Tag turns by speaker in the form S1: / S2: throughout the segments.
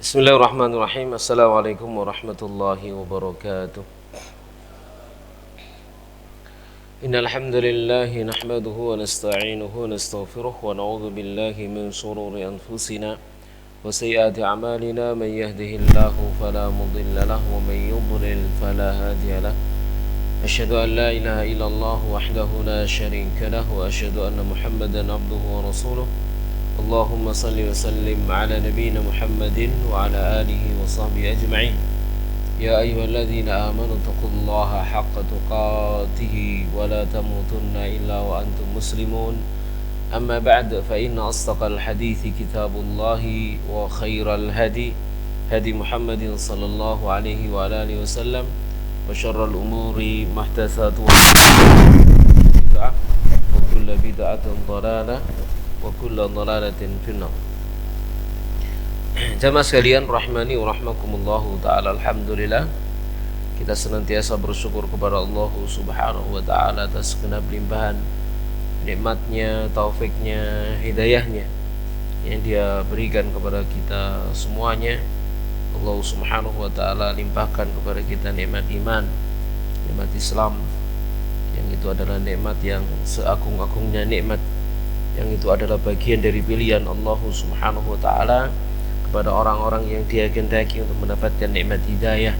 S1: Bismillahirrahmanirrahim. Assalamualaikum warahmatullahi wabarakatuh. Innal hamdalillah nahmaduhu wa nasta'inuhu wa nastaghfiruh wa na'udzu billahi min shururi anfusina wa sayyiati a'malina man yahdihillahu fala mudilla lahu wa man yudlil fala hadiya lahu. Asyhadu an la ilaha illallah wahdahu la syarika lahu wa asyhadu anna Muhammadan abduhu wa rasuluh. Allahumma salli wa sallim ala nabiyyina Muhammadin wa ala alihi wa sahbihi ajma'in. Ya ayyuhalladzina amanu taqullaha haqqa tuqatih wa la tamutunna illa wa antum muslimun. Amma ba'd, fa inna asdaqal hadithi kitabullahi wa khairal hadi hadi Muhammadin sallallahu alaihi wa ala alihi wasallam wa syarrul umuri muhdatsatuha bid'ah wa kullu bid'atin dhalalah wa kullu dhalalatin finnar. Jamaah sekalian rahimani wa rahmakumullahu taala, alhamdulillah kita senantiasa bersyukur kepada Allah Subhanahu wa taala atas segenap limpahan nikmatnya, taufiknya, hidayahnya yang Dia berikan kepada kita semuanya. Allah Subhanahu wa taala limpahkan kepada kita nikmat iman, nikmat Islam, yang itu adalah nikmat yang seagung-agungnya nikmat, yang itu adalah bagian dari pilihan Allah Subhanahu wa taala kepada orang-orang yang Dia kehendaki untuk mendapatkan nikmat hidayah,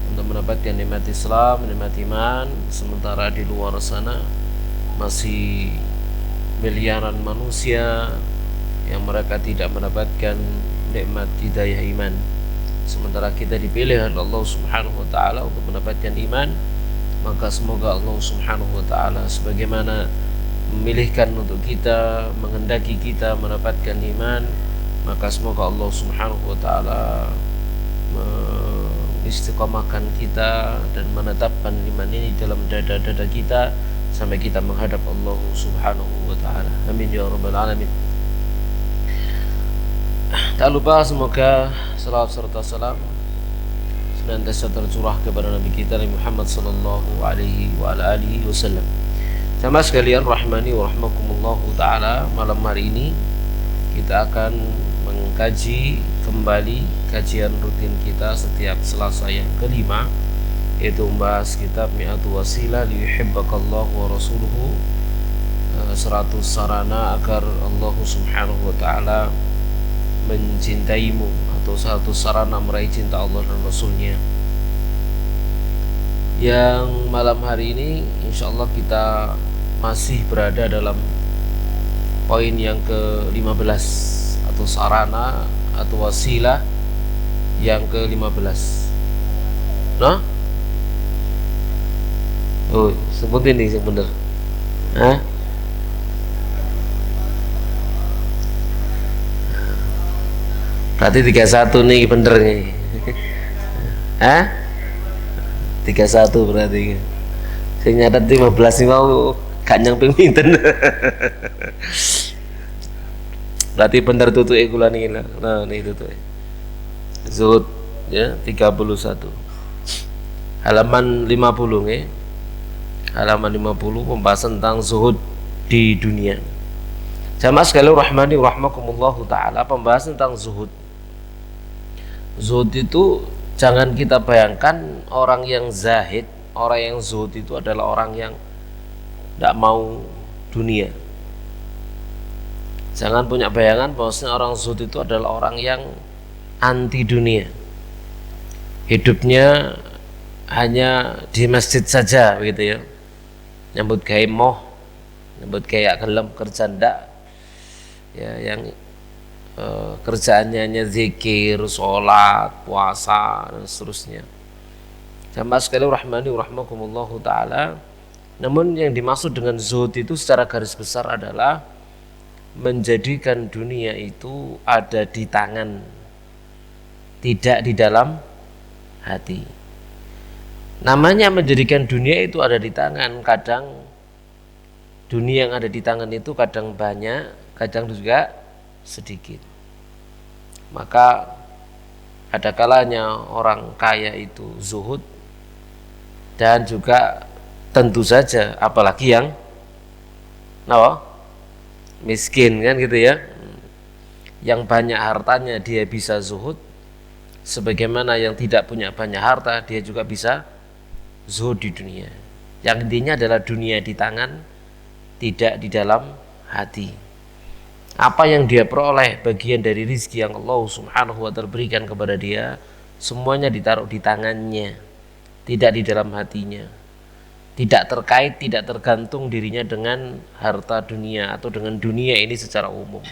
S1: untuk mendapatkan nikmat Islam, nikmat iman, sementara di luar sana masih miliaran manusia yang mereka tidak mendapatkan nikmat hidayah iman. Sementara kita dipilih oleh Allah Subhanahu wa taala untuk mendapatkan iman, maka semoga Allah Subhanahu wa taala sebagaimana memilihkan untuk kita, menghendaki kita mendapatkan iman, maka semoga Allah Subhanahu wa taala mengistiqamahkan kita dan menetapkan iman ini dalam dada-dada kita sampai kita menghadap Allah Subhanahu wa taala. Amin ya rabbal alamin. Tak lupa semoga salawat serta salam senantiasa tercurah kepada Nabi kita Nabi Muhammad sallallahu alaihi wa ala alihi wasallam. Sama sekalian rahmani wa rahmakumullahu ta'ala, malam hari ini kita akan mengkaji kembali kajian rutin kita setiap Selasa yang kelima, yaitu membahas kitab Mi'atu Wasilah liyuhibbakallahu wa rasuluhu, 100 sarana agar Allah Subhanahu wa ta'ala mencintaimu, atau 100 sarana meraih cinta Allah dan Rasulnya. Yang malam hari ini insyaallah kita masih berada dalam poin yang ke-15, atau sarana atau wasilah yang ke-15. Nah? Oh, sebutin nih yang bener. Hah? Berarti 31 nih bener nih. Hah? 31 berarti. Saya nyatet 15 nih mau gak nyampe pinten. Berarti bener tutu kula niki. Nah, ini tutu. Zuhud ya 31. Halaman 50 nggih. Halaman 50 membahas tentang zuhud di dunia. Jamaah sekalian rahmani wa rahmakumullahu taala, pembahasan tentang zuhud. Zuhud itu jangan kita bayangkan orang yang zahid, orang yang zuhud itu adalah orang yang tidak mau dunia. Jangan punya bayangan bahwasanya orang zuhud itu adalah orang yang anti dunia. Hidupnya hanya di masjid saja begitu ya. Nyambut gawe moh, nyambut gawe gelem kerja ndak. Ya, yang kerjaannya hanya zikir, sholat, puasa dan seterusnya. Jamaah sekalian rahmani wa rahmakumullahu taala. Namun yang dimaksud dengan zuhud itu secara garis besar adalah menjadikan dunia itu ada di tangan, tidak di dalam hati. Namanya menjadikan dunia itu ada di tangan, kadang dunia yang ada di tangan itu kadang banyak, kadang juga sedikit. Maka ada kalanya orang kaya itu zuhud, dan juga tentu saja apalagi yang miskin kan gitu ya, yang banyak hartanya dia bisa zuhud, Sebagaimana yang tidak punya banyak harta, dia juga bisa zuhud di dunia. Yang intinya adalah dunia di tangan, tidak di dalam hati. Apa yang dia peroleh, bagian dari rizki yang Allah subhanahu wa ta'ala berikan kepada dia, semuanya ditaruh di tangannya, tidak di dalam hatinya. Tidak terkait, tidak tergantung dirinya dengan harta dunia atau dengan dunia ini secara umum.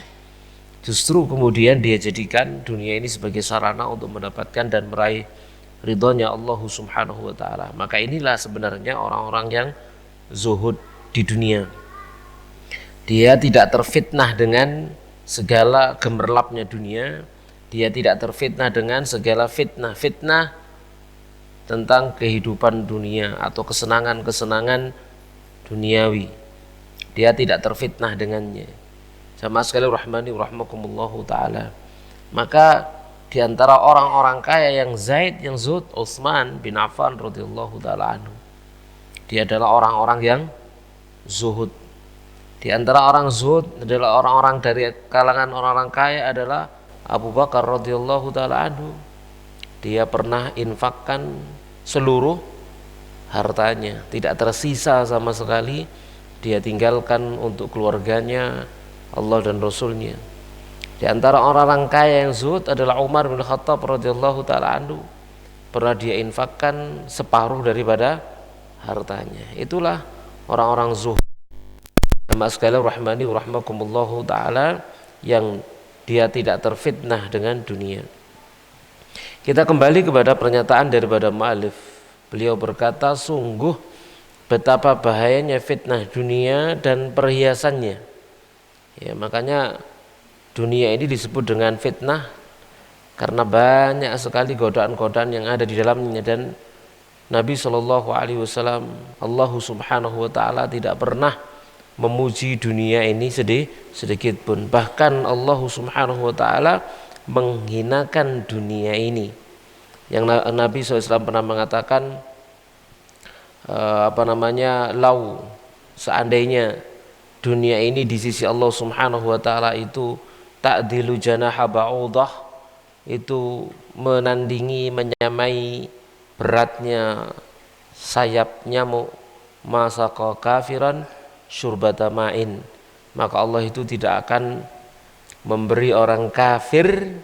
S1: Justru kemudian dia jadikan dunia ini sebagai sarana untuk mendapatkan dan meraih ridhonya Allah subhanahu wa ta'ala. Maka inilah sebenarnya orang-orang yang zuhud di dunia. Dia tidak terfitnah dengan segala gemerlapnya dunia. Dia tidak terfitnah dengan segala fitnah tentang kehidupan dunia atau kesenangan-kesenangan duniawi. Dia tidak terfitnah dengannya. Jamaah sekalian rahmani rahmakumullahu taala. Maka di antara orang-orang kaya yang Zaid, yang zuhud, Utsman bin Affan radhiyallahu taala anhu. Dia adalah orang-orang yang zuhud. Di antara orang zuhud adalah orang-orang dari kalangan orang-orang kaya adalah Abu Bakar radhiyallahu taala anhu. Dia pernah infakkan seluruh hartanya, tidak tersisa sama sekali. Dia tinggalkan untuk keluarganya, Allah dan Rasulnya. Di antara orang-orang kaya yang zuhud adalah Umar bin Khattab radhiyallahu taala anhu. Pernah dia infakkan separuh daripada hartanya. Itulah orang-orang zuhud. Jamaah sekalian rahmani rahmakumullahu taala, yang dia tidak terfitnah dengan dunia. Kita kembali kepada pernyataan daripada mu'allif. Beliau berkata, sungguh betapa bahayanya fitnah dunia dan perhiasannya. Ya, makanya dunia ini disebut dengan fitnah karena banyak sekali godaan-godaan yang ada di dalamnya. Dan Nabi SAW, Allah subhanahu wa ta'ala tidak pernah memuji dunia ini sedikit pun. Bahkan Allah subhanahu wa ta'ala menghinakan dunia ini. Yang Nabi SAW pernah mengatakan, lau seandainya dunia ini di sisi Allah subhanahu wa ta'ala itu ta'dilu janaha ba'udah, itu menandingi, menyamai beratnya sayap nyamuk, masaqa kafiran syurbata ma'in, maka Allah itu tidak akan memberi orang kafir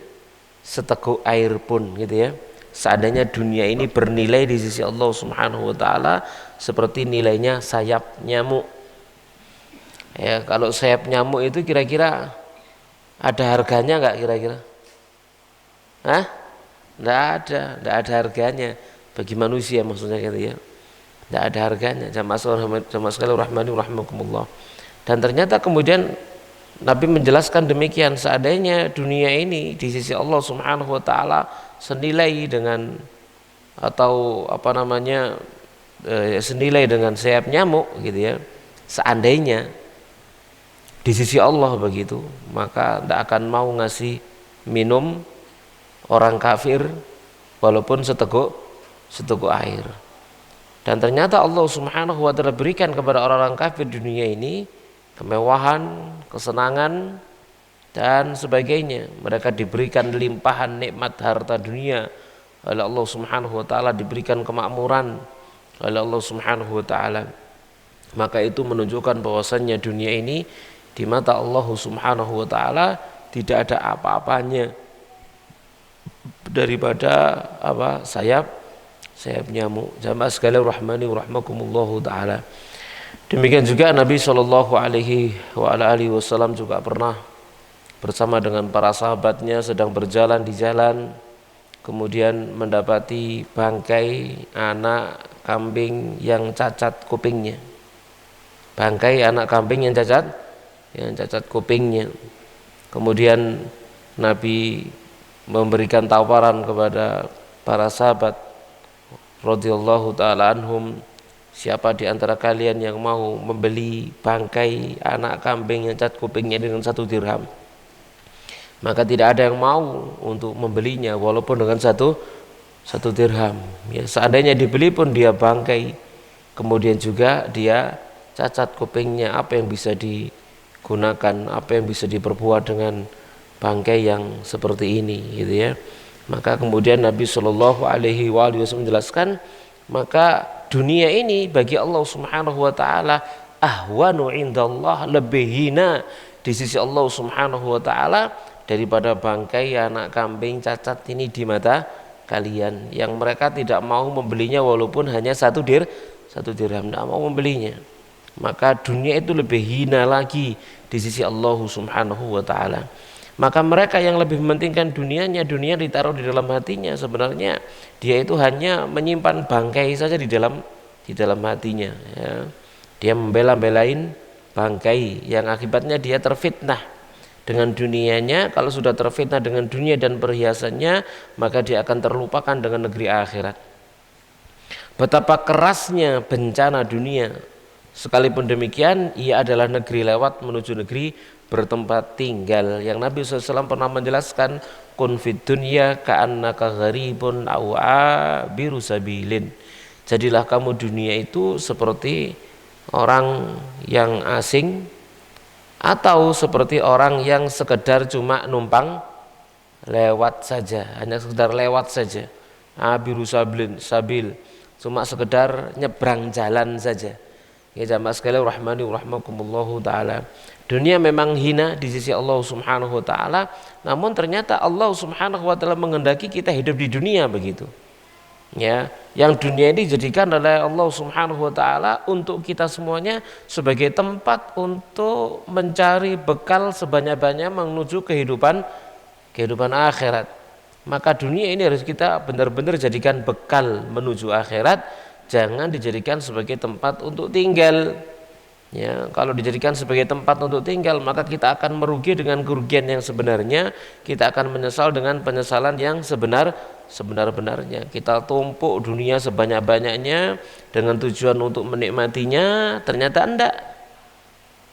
S1: seteguk air pun, gitu ya. Seandainya dunia ini bernilai di sisi Allah subhanahu wa ta'ala seperti nilainya sayap nyamuk. Ya, kalau sayap nyamuk itu kira-kira ada harganya nggak kira-kira? Hah? Nggak ada harganya bagi manusia, maksudnya gitu ya. Tidak ada harganya. Jamaah sekalian rahmani rahmakumullah. Dan ternyata kemudian Nabi menjelaskan demikian, seandainya dunia ini di sisi Allah subhanahu wa ta'ala senilai dengan senilai dengan sayap nyamuk, gitu ya. Seandainya di sisi Allah begitu, maka tidak akan mau ngasih minum orang kafir walaupun seteguk air. Dan ternyata Allah subhanahu wa ta'ala berikan kepada orang-orang kafir di dunia ini kemewahan, kesenangan, dan sebagainya. Mereka diberikan limpahan nikmat harta dunia oleh Allah subhanahu wa ta'ala, diberikan kemakmuran oleh Allah subhanahu wa ta'ala. Maka itu menunjukkan bahwasannya dunia ini di mata Allah subhanahu wa ta'ala tidak ada apa-apanya daripada sayap nyamuk. Jamaah sekalian rahmani rahmakumullahu taala. Demikian juga Nabi SAW juga pernah bersama dengan para sahabatnya sedang berjalan di jalan, kemudian mendapati bangkai anak kambing yang cacat kupingnya. Bangkai anak kambing yang cacat kupingnya. Kemudian Nabi memberikan tawaran kepada para sahabat radhiyallahu ta'ala anhum, siapa di antara kalian yang mau membeli bangkai anak kambing yang cacat kupingnya dengan 1 dirham? Maka tidak ada yang mau untuk membelinya walaupun dengan satu dirham. Ya, seandainya dibeli pun dia bangkai, kemudian juga dia cacat kupingnya, apa yang bisa digunakan, apa yang bisa diperbuat dengan bangkai yang seperti ini, gitu ya. Maka kemudian Nabi Shallallahu Alaihi Wasallam menjelaskan, maka dunia ini bagi Allah Subhanahu Wa Taala ahwanu indallah, lebih hina di sisi Allah Subhanahu Wa Taala daripada bangkai anak kambing cacat ini di mata kalian, yang mereka tidak mau membelinya walaupun hanya satu dirham, tidak mau membelinya. Maka dunia itu lebih hina lagi di sisi Allah Subhanahu Wa Taala. Maka mereka yang lebih mementingkan dunianya, dunia ditaruh di dalam hatinya, sebenarnya dia itu hanya menyimpan bangkai saja di dalam hatinya, ya. Dia membela-belain bangkai yang akibatnya dia terfitnah dengan dunianya. Kalau sudah terfitnah dengan dunia dan perhiasannya, maka dia akan terlupakan dengan negeri akhirat. Betapa kerasnya bencana dunia, sekalipun demikian ia adalah negeri lewat menuju negeri bertempat tinggal, yang Nabi SAW pernah menjelaskan, kun fid dunya ka'annaka gharibun aw abiru sabilin. Jadilah kamu dunia itu seperti orang yang asing atau seperti orang yang sekedar cuma numpang lewat saja, hanya sekedar lewat saja. Abiru sabil, cuma sekedar nyebrang jalan saja. Ya jamaah sekalian rahmani wa rahmakumullahu taala. Dunia memang hina di sisi Allah Subhanahu wa taala, namun ternyata Allah Subhanahu wa taala menghendaki kita hidup di dunia begitu. Ya, yang dunia ini dijadikan oleh Allah Subhanahu wa taala untuk kita semuanya sebagai tempat untuk mencari bekal sebanyak-banyaknya menuju kehidupan akhirat. Maka dunia ini harus kita benar-benar jadikan bekal menuju akhirat, jangan dijadikan sebagai tempat untuk tinggal. Ya, kalau dijadikan sebagai tempat untuk tinggal, maka kita akan merugi dengan kerugian yang sebenarnya, kita akan menyesal dengan penyesalan yang sebenar-benarnya. Kita tumpuk dunia sebanyak-banyaknya dengan tujuan untuk menikmatinya, ternyata enggak.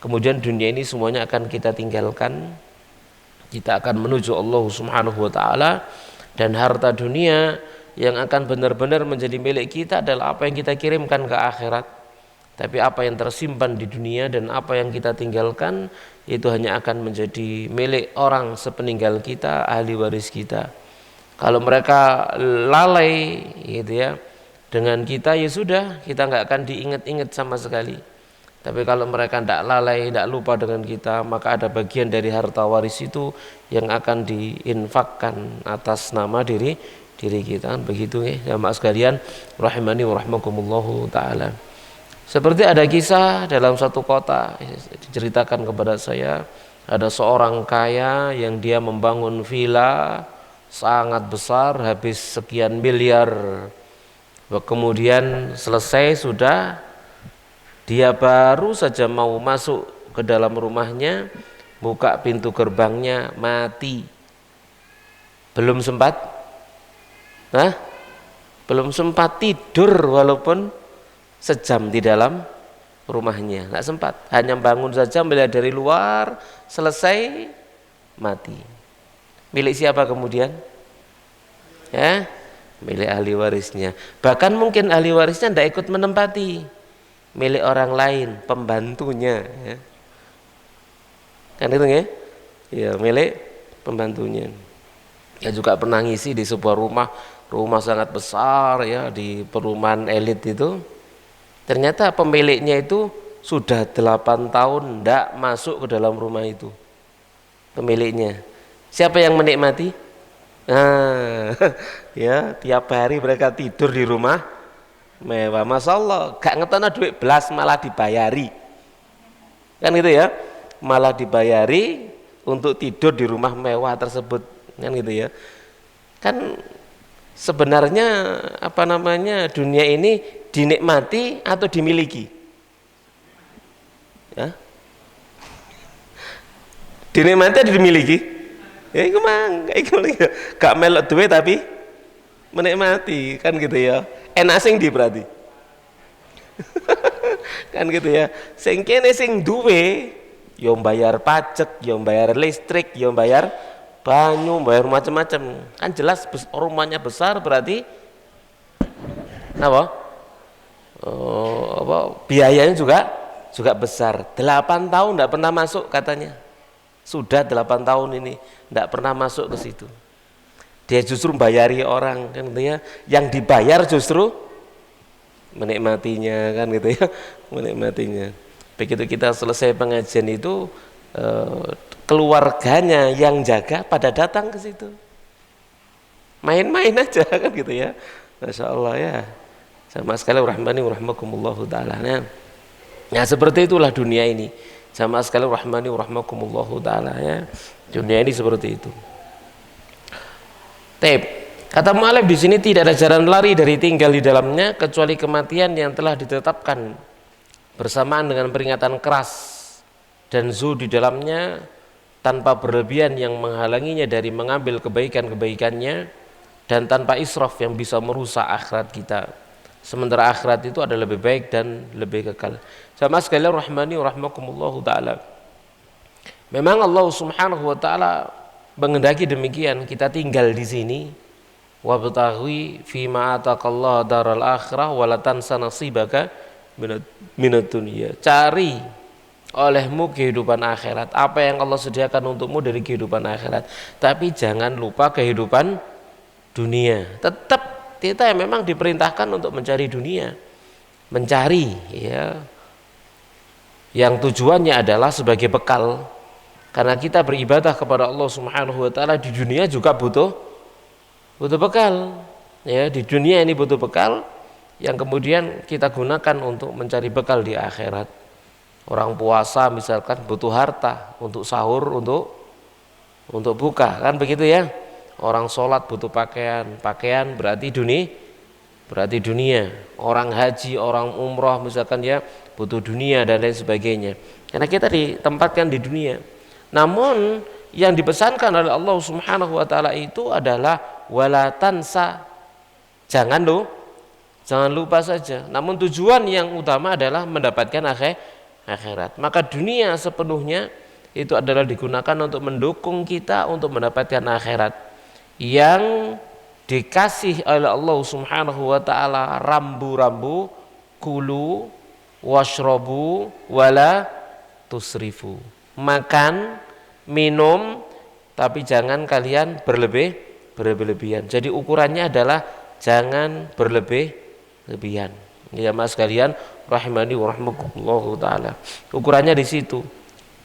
S1: Kemudian dunia ini semuanya akan kita tinggalkan. Kita akan menuju Allah Subhanahu wa taala, dan harta dunia yang akan benar-benar menjadi milik kita adalah apa yang kita kirimkan ke akhirat. Tapi apa yang tersimpan di dunia dan apa yang kita tinggalkan itu hanya akan menjadi milik orang sepeninggal kita, ahli waris kita. Kalau mereka lalai gitu ya dengan kita, ya sudah, kita nggak akan diingat-ingat sama sekali. Tapi kalau mereka tidak lalai, tidak lupa dengan kita, maka ada bagian dari harta waris itu yang akan diinfakkan atas nama diri kita. Begitu ya jamaah sekalian rahimani wa rahmakumullahu taala. Seperti ada kisah dalam satu kota, diceritakan kepada saya, ada seorang kaya yang dia membangun villa sangat besar, habis sekian miliar. Kemudian selesai sudah, dia baru saja mau masuk ke dalam rumahnya, buka pintu gerbangnya, mati. Belum sempat tidur walaupun sejam di dalam rumahnya, nggak sempat, hanya bangun saja melihat dari luar, selesai mati. Milik siapa kemudian? Ya, milik ahli warisnya. Bahkan mungkin ahli warisnya tidak ikut menempati, milik orang lain, pembantunya. Ya. Kan itu ya? Ya, milik pembantunya. Saya juga pernah ngisi di sebuah rumah sangat besar ya, di perumahan elit itu. Ternyata pemiliknya itu sudah 8 tahun tidak masuk ke dalam rumah itu. Pemiliknya. Siapa yang menikmati? Nah, ya, tiap hari mereka tidur di rumah mewah. Masya Allah, gak ngetana duit belas malah dibayari. Kan gitu ya? Malah dibayari untuk tidur di rumah mewah tersebut. Kan gitu ya? Kan sebenarnya dunia ini dinikmati atau dimiliki? Ya? Dinikmati atau dimiliki? Ya itu mang, gak melok duit tapi menikmati, kan gitu ya. Enak sing di berarti. Kan gitu ya. Sing kene sing duwe, yo bayar pajak, yo bayar listrik, yo bayar banyu, bayar macam-macam. Kan jelas rumahnya besar berarti apa? Biayanya juga besar. 8 tahun tidak pernah masuk katanya. Sudah 8 tahun ini tidak pernah masuk ke situ. dia justru membayari orang kan gitu ya, yang dibayar justru menikmatinya kan gitu ya, menikmatinya. Begitu kita selesai pengajian itu keluarganya yang jaga pada datang ke situ, main-main aja kan gitu ya. Masya Allah ya, sama sekali rahmani rahmakumullahu ta'ala. Nah seperti itulah dunia ini, sama sekali rahmani rahmakumullahu ta'ala ya, dunia ini seperti itu. Kata mu'alif di sini tidak ada jalan lari dari tinggal di dalamnya kecuali kematian yang telah ditetapkan bersamaan dengan peringatan keras dan zuhud di dalamnya tanpa berlebihan yang menghalanginya dari mengambil kebaikan-kebaikannya dan tanpa israf yang bisa merusak akhirat kita. Sementara akhirat itu adalah lebih baik dan lebih kekal. Sama sekali rahmani rahmakumullahu ta'ala. Memang Allah subhanahu wa ta'ala menghendaki demikian, kita tinggal di sini. Wabtaghi fima ataqallahu daral akhirah wala tansa nasibaka minad dunya. Cari olehmu kehidupan akhirat, apa yang Allah sediakan untukmu dari kehidupan akhirat, tapi jangan lupa kehidupan dunia. Tetap kita memang diperintahkan untuk mencari dunia, mencari ya, yang tujuannya adalah sebagai bekal. Karena kita beribadah kepada Allah Subhanahu wa taala di dunia juga butuh bekal. Ya, di dunia ini butuh bekal yang kemudian kita gunakan untuk mencari bekal di akhirat. Orang puasa misalkan butuh harta untuk sahur, untuk buka, kan begitu ya. Orang sholat butuh pakaian berarti dunia. Orang haji, orang umroh misalkan ya butuh dunia dan lain sebagainya. Karena kita ditempatkan di dunia. Namun yang dipesankan oleh Allah Subhanahu wa taala itu adalah wala tansa. Jangan lupa saja. Namun tujuan yang utama adalah mendapatkan akhirat. Maka dunia sepenuhnya itu adalah digunakan untuk mendukung kita untuk mendapatkan akhirat yang dikasih oleh Allah Subhanahu wa taala rambu-rambu kulu washrobu wala tusrifu. Makan, minum, tapi jangan kalian berlebihan. Jadi ukurannya adalah jangan berlebihan. Ya mas kalian rahimani wa rahmakumullahu taala. Ukurannya di situ.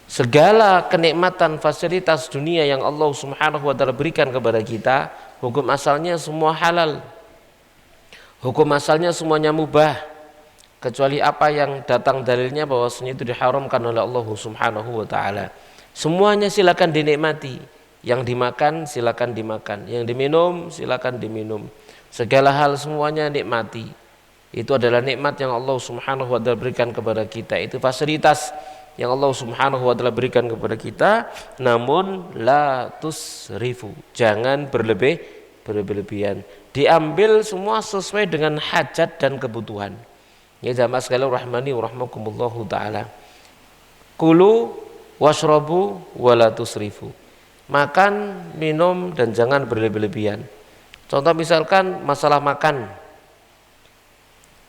S1: Segala kenikmatan fasilitas dunia yang Allah Subhanahu wa taala berikan kepada kita, hukum asalnya semua halal. Hukum asalnya semuanya mubah. Kecuali apa yang datang dalilnya bahwasanya itu diharamkan oleh Allah Subhanahu wa taala. Semuanya silakan dinikmati. Yang dimakan silakan dimakan, yang diminum silakan diminum. Segala hal semuanya nikmati. Itu adalah nikmat yang Allah Subhanahu wa taala berikan kepada kita. Itu fasilitas yang Allah Subhanahu wa taala berikan kepada kita. Namun la tusrifu. Jangan berlebihan. Diambil semua sesuai dengan hajat dan kebutuhan. Ya jamaah sekalian rahmani wa rahmakumullahu taala. Kulu washrabu wala tusrifu. Makan, minum dan jangan berlebihan. Contoh misalkan masalah makan.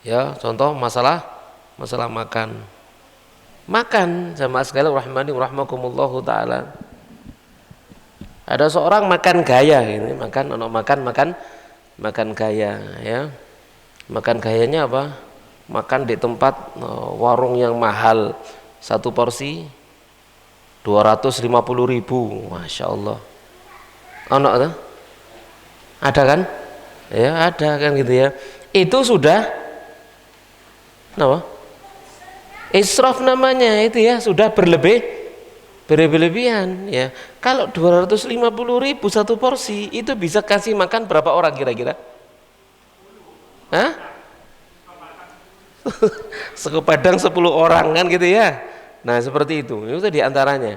S1: Ya, contoh masalah makan. Makan jamaah sekalian rahmani wa rahmakumullahu taala. Ada seorang makan gaya ini, makan gaya ya. Makan gayanya apa? Makan di tempat warung yang mahal, satu porsi 250.000, masya Allah. Ada kan? Ya ada kan gitu ya. Itu sudah, israf namanya itu ya, sudah berlebihan ya. Kalau 250.000 satu porsi itu bisa kasih makan berapa orang kira-kira? Hah? Sego padang 10 orang kan gitu ya. Nah seperti itu diantaranya.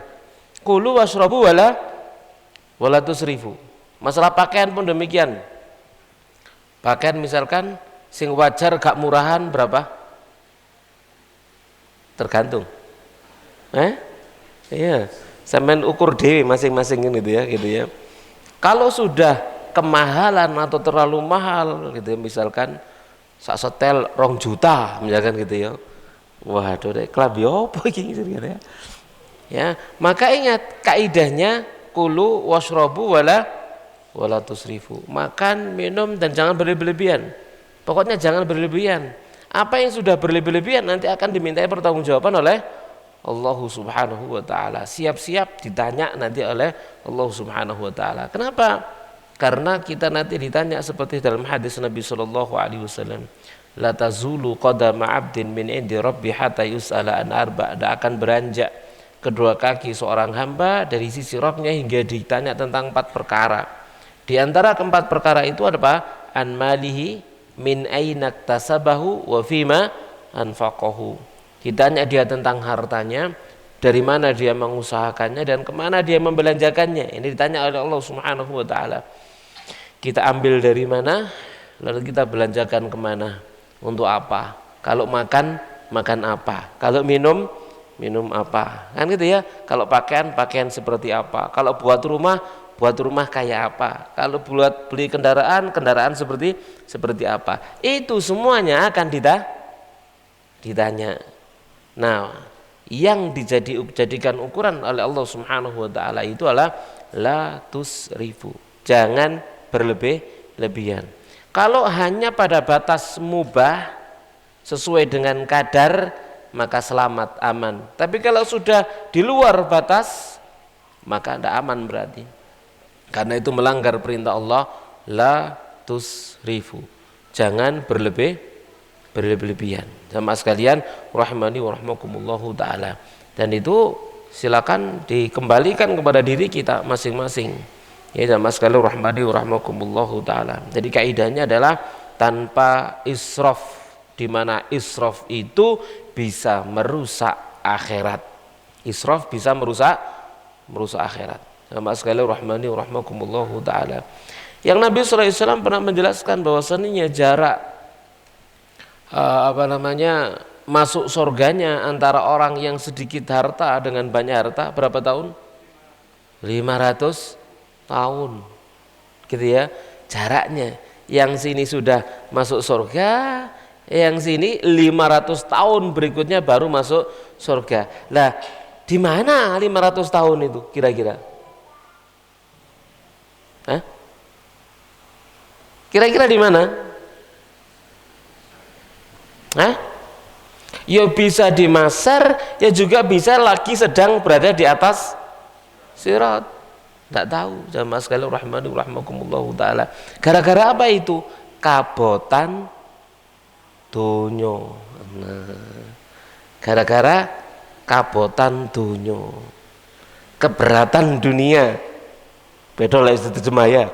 S1: Kulu washrabu wala tusrifu. Masalah pakaian pun demikian. Pakaian misalkan sing wajar gak murahan berapa? Tergantung. Iya. Sampean ukur dewe masing-masing gitu ya. Kalau sudah kemahalan atau terlalu mahal gitu ya, misalkan sak setel 2 juta misalkan gitu ya. Waduh deh klambi opo iki gitu ya. Ya, maka ingat kaidahnya kulu washrabu wala wala tusrifu. Makan, minum dan jangan berlebihan. Pokoknya jangan berlebihan. Apa yang sudah berlebihan nanti akan dimintai pertanggungjawaban oleh Allah Subhanahu wa taala. Siap-siap ditanya nanti oleh Allah Subhanahu wa taala. Kenapa? Karena kita nanti ditanya seperti dalam hadis Nabi sallallahu alaihi wasallam, la tazulu qadama 'abdin min indi rabbi hatta yus'ala an arba'. Tidak akan beranjak kedua kaki seorang hamba dari sisi Rabbnya hingga ditanya tentang 4 perkara. Di antara keempat perkara itu ada apa? An malihi min aina iktasabahu wa fima anfaqahu. Ditanya dia tentang hartanya, dari mana dia mengusahakannya dan kemana dia membelanjakannya. Ini ditanya oleh Allah Subhanahu wa taala. Kita ambil dari mana, lalu kita belanjakan kemana, untuk apa. Kalau makan, makan apa. Kalau minum, minum apa. Kan gitu ya. Kalau pakaian, pakaian seperti apa. Kalau buat rumah kayak apa. Kalau buat beli kendaraan, kendaraan seperti apa. Itu semuanya akan ditanya. Nah, yang dijadikan ukuran oleh Allah Subhanahu wa taala itu adalah la tusrifu. Jangan berlebihan. Kalau hanya pada batas mubah sesuai dengan kadar, maka selamat, aman. Tapi kalau sudah di luar batas, maka tidak aman berarti. Karena itu melanggar perintah Allah, la tusrifu. Jangan berlebihan. Sama sekalian rahimani wa rahmakumullahu taala. Dan itu silakan dikembalikan kepada diri kita masing-masing. Ya, sama sekalian rahimani wa rahmakumullahu taala. Jadi kaidahnya adalah tanpa israf, di mana israf itu bisa merusak akhirat. Israf bisa merusak akhirat. Sama sekalian rahimani wa rahmakumullahu taala. Yang Nabi sallallahu alaihi wasallam pernah menjelaskan bahwasanya jarak masuk surganya antara orang yang sedikit harta dengan banyak harta berapa tahun? 500 tahun. Gitu ya. Jaraknya. Yang sini sudah masuk surga, yang sini 500 tahun berikutnya baru masuk surga. Lah, di mana 500 tahun itu kira-kira? Hah? Kira-kira di mana? Hah? Ya bisa di Masar, ya juga bisa lagi sedang berada di atas sirat. Tidak tahu. Jamaah sekalian rahmani rahmakumullahu taala. Gara-gara apa itu? Kabotan dunyo. Nah, gara-gara kabotan dunyo. Keberatan dunia. Beda lah itu terjemah ya.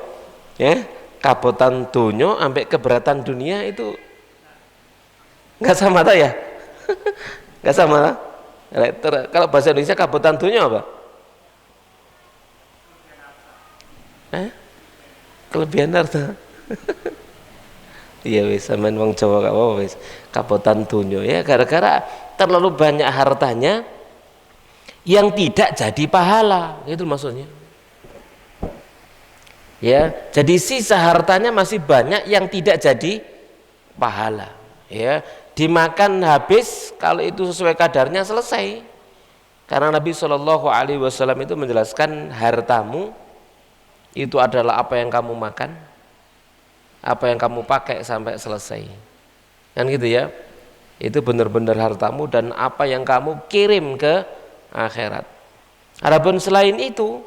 S1: Ya, kabotan dunyo sampai keberatan dunia itu nggak sama tak ya? Nggak sama lah. Kalau bahasa Indonesia kabotan dunia apa? Kelebihan harta. Iya wis, sampean wong Jawa gak apa wis. Kabotan dunia ya, gara-gara terlalu banyak hartanya yang tidak jadi pahala. Itu maksudnya. Ya, jadi sisa hartanya masih banyak yang tidak jadi pahala. Ya, dimakan habis kalau itu sesuai kadarnya selesai. Karena Nabi Shallallahu alaihi wasallam itu menjelaskan hartamu itu adalah apa yang kamu makan, apa yang kamu pakai sampai selesai. Kan gitu ya. Itu benar-benar hartamu dan apa yang kamu kirim ke akhirat. Adapun selain itu,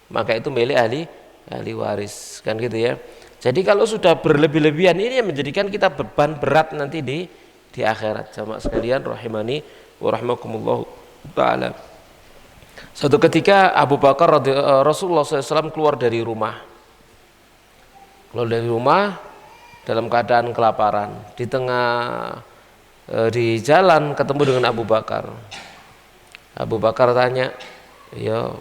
S1: maka itu milik ahli waris. Kan gitu ya. Jadi kalau sudah berlebih-lebihan ini yang menjadikan kita beban berat nanti di akhirat. Jamaah sekalian rahimani wa rahmakumullah taala. Suatu ketika Abu Bakar Rasulullah SAW keluar dari rumah. Keluar dari rumah dalam keadaan kelaparan. Di tengah di jalan ketemu dengan Abu Bakar. Abu Bakar tanya, ya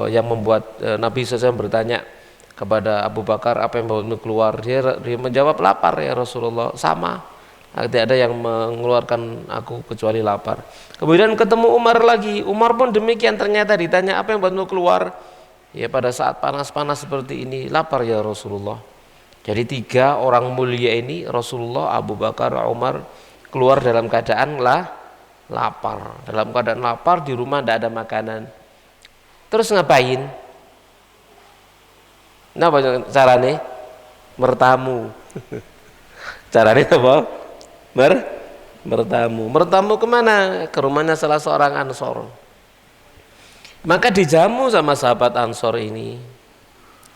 S1: yang membuat Nabi SAW bertanya kepada Abu Bakar, apa yang membuatmu keluar? Dia menjawab, lapar ya Rasulullah. Sama. Tidak ada yang mengeluarkan aku kecuali lapar. Kemudian ketemu Umar lagi. Umar pun demikian, ternyata ditanya, apa yang membuatmu keluar? Ya pada saat panas-panas seperti ini, lapar ya Rasulullah. Jadi 3 orang mulia ini, Rasulullah, Abu Bakar, Umar, keluar dalam keadaan lapar. Dalam keadaan lapar, di rumah tidak ada makanan. Terus ngapain? Napa carane? Bertamu. Carane apa? Bertamu. Bertamu kemana? Ke rumahnya salah seorang Ansor. Maka dijamu sama sahabat Ansor ini.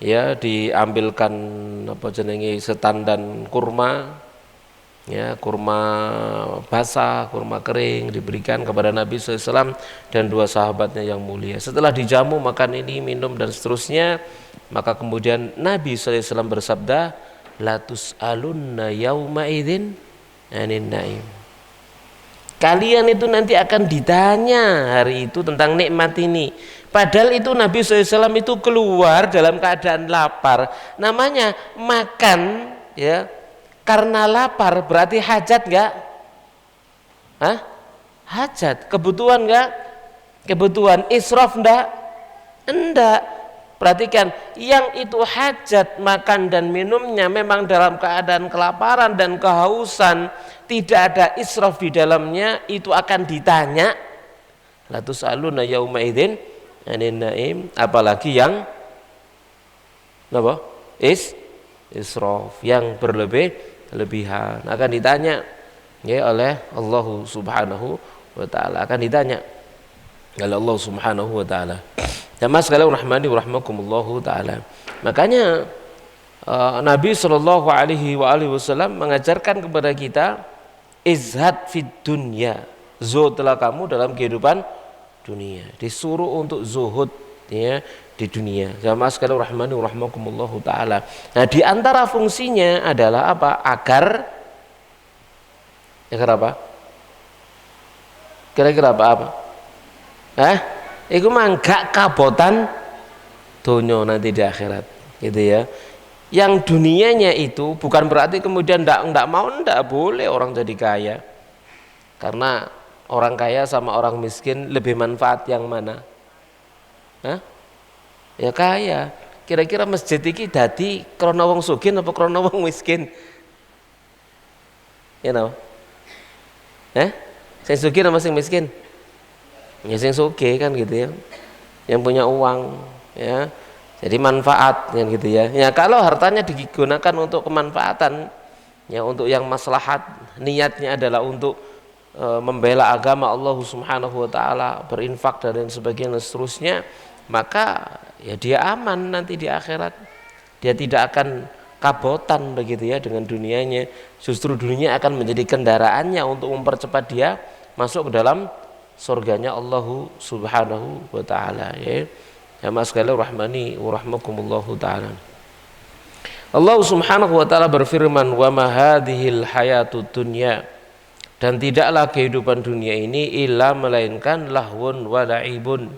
S1: Ya, diambilkan apa jenenge setandan kurma. Ya, kurma basah, kurma kering diberikan kepada Nabi SAW dan dua sahabatnya yang mulia. Setelah dijamu makan ini, minum dan seterusnya, maka kemudian Nabi SAW bersabda, la tus'alunna yauma idzin anin naim. Kalian itu nanti akan ditanya hari itu tentang nikmat ini. Padahal itu Nabi SAW itu keluar dalam keadaan lapar. Namanya makan, ya, karena lapar berarti hajat enggak? Hah? Hajat, kebutuhan enggak? Kebutuhan. Israf enggak? Enggak. Perhatikan, yang itu hajat makan dan minumnya memang dalam keadaan kelaparan dan kehausan, tidak ada israf di dalamnya, itu akan ditanya. La tus'aluna yauma idzin anin naim, apalagi yang apa? Israf, yang berlebihan akan ditanya ya oleh Allah Subhanahu wa taala, akan ditanya oleh Allah Subhanahu wa taala. Jamaah sekalian rahmani wa rahmakumullahu taala. Makanya Nabi sallallahu alaihi wasallam mengajarkan kepada kita izhad fid dunya. Zuhudlah kamu dalam kehidupan dunia. Disuruh untuk zuhud ya di dunia. Jamaah sekalian rahmani wa rahmakumullahu taala. Nah, di antara fungsinya adalah apa? Agar apa? Kira-kira apa? Iku mah gak kabotan donya nanti di akhirat, gitu ya. Yang dunianya itu bukan berarti kemudian ndak mau, ndak boleh orang jadi kaya. Karena orang kaya sama orang miskin lebih manfaat yang mana? Ya kaya. Kira-kira masjid iki dadi krana wong sugih apa krana wong miskin? Ya know? Sing sugih apa sing miskin? Ya sing sugih kan gitu ya, yang punya uang ya, jadi manfaat kan gitu ya. Ya kalau hartanya digunakan untuk kemanfaatan ya, untuk yang maslahat, niatnya adalah untuk membela agama Allah Subhanahu wa taala, berinfak dan sebagainya dan seterusnya, maka ya dia aman nanti di akhirat. Dia tidak akan kabotan begitu ya dengan dunianya, justru dunia akan menjadi kendaraannya untuk mempercepat dia masuk ke dalam surganya Allah Subhanahu wa taala ya. Ya mas sekalian rahmani wa rahmakumullahu taala. Allah Subhanahu wa taala berfirman, wa ma hadhil hayatud dunya, dan tidaklah kehidupan dunia ini illa melainkan lahwun wa la'ibun,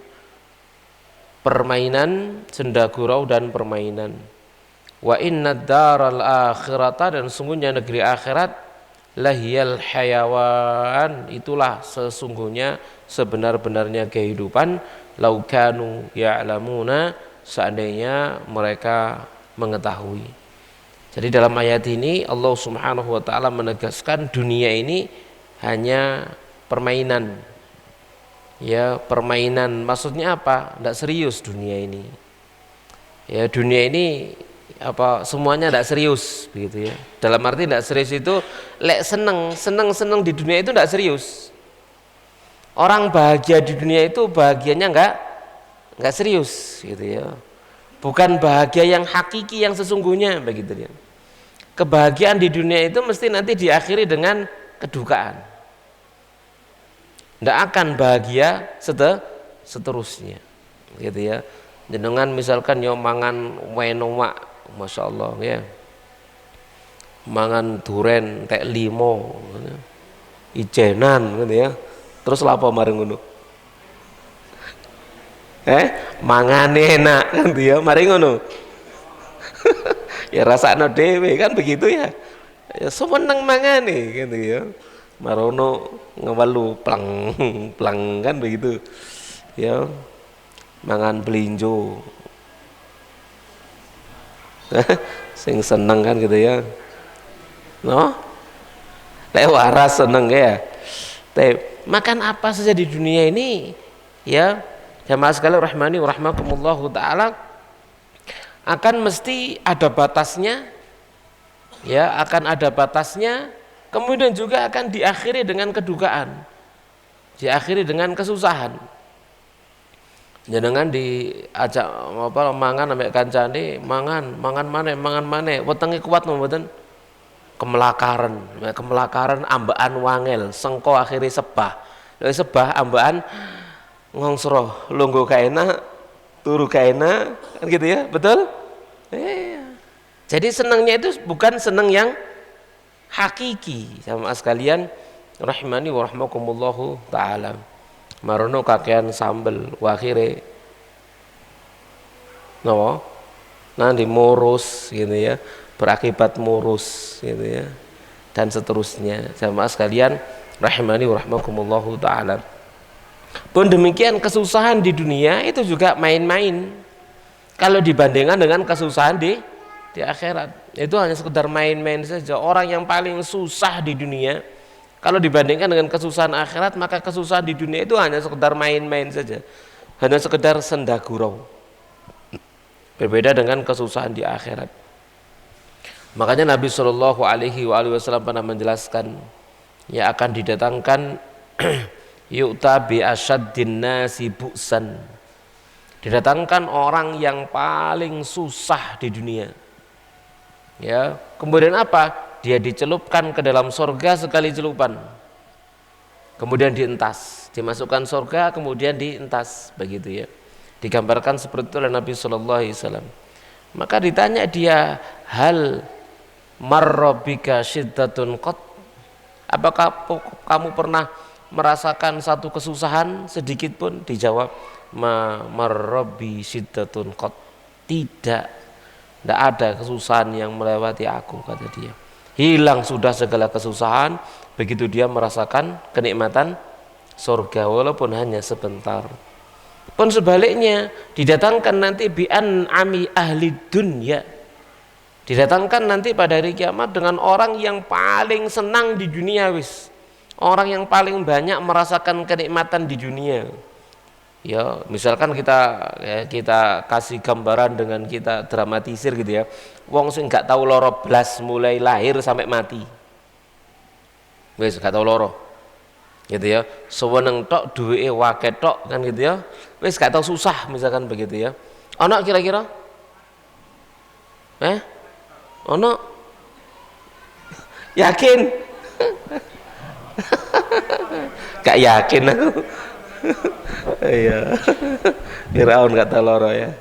S1: permainan, senda gurau dan permainan. Wa innad daral akhirata, dan sungguhnya negeri akhirat, lahiyal hayawan, itulah sesungguhnya sebenar-benarnya kehidupan, laukanu ya'lamuna, seandainya mereka mengetahui. Jadi dalam ayat ini Allah Subhanahu wa taala menegaskan dunia ini hanya permainan. Ya, permainan maksudnya apa? Tidak serius dunia ini. Ya, dunia ini apa semuanya tidak serius begitu ya. Dalam arti tidak serius itu lek seneng di dunia itu tidak serius. Orang bahagia di dunia itu bahagianya enggak serius gitu ya. Bukan bahagia yang hakiki, yang sesungguhnya begitu ya. Kebahagiaan di dunia itu mesti nanti diakhiri dengan kedukaan. Tidak akan bahagia seterusnya gitu ya. Jenengan misalkan yo mangan wenomak, masya Allah ya, mangan duren tek limo ijenan gitu ya, terus lapo mari ngono mangan enak kan dia mari ngono ya rasakno dhewe kan begitu ya, ya seneng mangane gitu ya, marono ngewelu plang kan begitu ya, mangan belinjo sing seneng kan gitu ya, no lek waras seneng ya. Makan apa saja di dunia ini ya, jamaah sekalian rahmani wa rahmakumullahu taala, akan mesti ada batasnya, ya, akan ada batasnya. Kemudian juga akan diakhiri dengan kedukaan, diakhiri dengan kesusahan. Jenengan diajak apa mangan ambek kancane, mangan maneh, wetenge kuat mboten? Kemelakaran ambaan wangel, sengko akhiri sebah. Lha sebah ambaan ngongsro, lungguh gak enak, turu gak enak, kan gitu ya, betul? Jadi senangnya itu bukan senang yang hakiki, sama sekalian rahimani wa rahmakumullahu taala. Marono kakean sambel wakhire napa? Nanti murus gitu ya, berakibat murus gitu ya, dan seterusnya. Sama sekalian rahimani wa rahmakumullahu taala. Pun demikian kesusahan di dunia itu juga main-main kalau dibandingkan dengan kesusahan di akhirat. Itu hanya sekedar main-main saja. Orang yang paling susah di dunia kalau dibandingkan dengan kesusahan akhirat, maka kesusahan di dunia itu hanya sekedar main-main saja, hanya sekedar senda gurau. Berbeda dengan kesusahan di akhirat. Makanya Nabi Shallallahu Alaihi Wasallam pernah menjelaskan, ya akan didatangkan yu'ta bi asyaddin nasi bu'san, didatangkan orang yang paling susah di dunia, ya, kemudian apa, dia dicelupkan ke dalam surga sekali celupan, kemudian dientas, dimasukkan surga kemudian dientas, begitu ya, digambarkan seperti itu oleh Nabi Shallallahu Alaihi Wasallam. Maka ditanya dia, hal marrobika syiddatun qat, apakah kamu pernah merasakan satu kesusahan sedikit pun? Dijawab, ma marrobi syiddatun qat, tidak ada kesusahan yang melewati aku, kata dia. Hilang sudah segala kesusahan begitu dia merasakan kenikmatan surga, walaupun hanya sebentar. Pun sebaliknya didatangkan nanti bi'an ami ahli dunya, didatangkan nanti pada hari kiamat dengan orang yang paling senang di dunia, wis, orang yang paling banyak merasakan kenikmatan di dunia. Ya, misalkan kita kasih gambaran dengan kita dramatisir gitu ya. Wong sing gak tahu loro blas mulai lahir sampai mati, wis gak tahu loro, gitu ya. Seweneng tok, duweke wake tok, kan gitu ya. Wis gak tahu susah, misalkan begitu ya. Ono kira-kira? Ono? Yakin? Gak yakin aku. Iya. Firaun kata loro ya.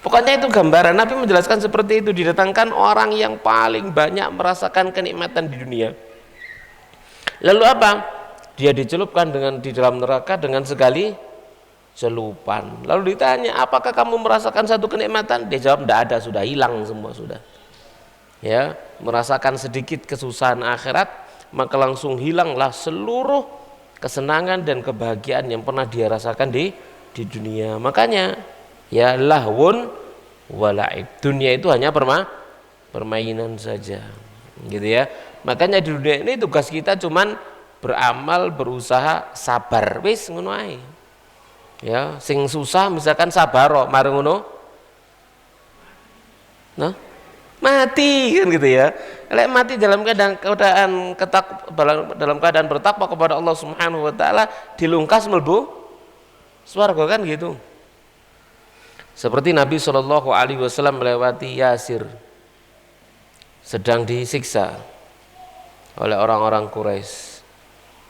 S1: Pokoknya itu gambaran, Nabi menjelaskan seperti itu, didatangkan orang yang paling banyak merasakan kenikmatan di dunia. Lalu apa? Dia dicelupkan di dalam neraka dengan sekali celupan. Lalu ditanya, apakah kamu merasakan satu kenikmatan? Dia jawab, tidak ada, sudah hilang semua sudah. Ya, merasakan sedikit kesusahan akhirat, maka langsung hilanglah seluruh kesenangan dan kebahagiaan yang pernah dia rasakan di dunia. Makanya ya lahwun walaib, dunia itu hanya permainan saja, gitu ya. Makanya di dunia ini tugas kita cuman beramal, berusaha, sabar, wis ngono ae. Ya, sing susah misalkan sabaro, mari ngono, nah mati kan gitu ya. Lek mati dalam keadaan bertakwa kepada Allah Subhanahu wa taala, dilungkas mlebu swarga kan gitu. Seperti Nabi Shallallahu Alaihi Wasallam melewati Yasir sedang disiksa oleh orang-orang Quraisy.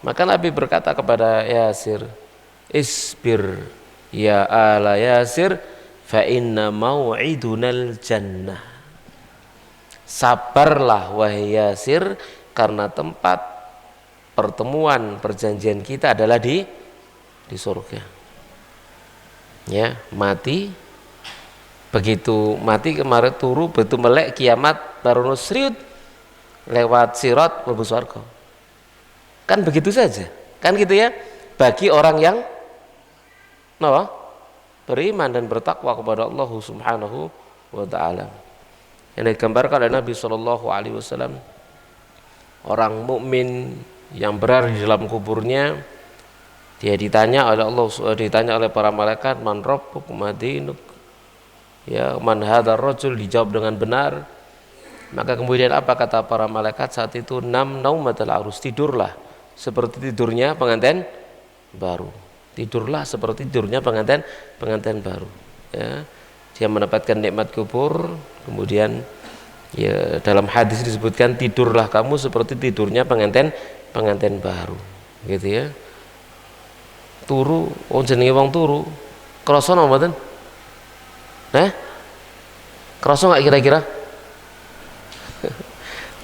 S1: Maka Nabi berkata kepada Yasir, isbir ya ala Yasir fa inna mau'idunal jannah. Sabarlah wahai Yasir, karena tempat pertemuan perjanjian kita adalah di surga. Ya, mati, begitu mati kemarin turu, begitu melek kiamat baru nusriut lewat sirat mlebu surga. Kan begitu saja, kan gitu ya, bagi orang yang beriman dan bertakwa kepada Allah Subhanahu wa taala. Yang digambarkan oleh Nabi Shallallahu Alaihi Wasallam, orang mukmin yang berada di dalam kuburnya, dia ditanya oleh Allah, ditanya oleh para malaikat, man rabbuk, ma dinuk, Ya, man hadzal rajul, dijawab dengan benar. Maka kemudian apa kata para malaikat saat itu? Nam naumatal arus, tidurlah seperti tidurnya pengantin baru. Tidurlah seperti tidurnya pengantin baru. Ya, dia mendapatkan nikmat kubur. Kemudian ya dalam hadis disebutkan tidurlah kamu seperti tidurnya pengantin baru. Gitu ya. Turu, jenenge wong turu. Krasa napa mboten? Krasa enggak kira-kira?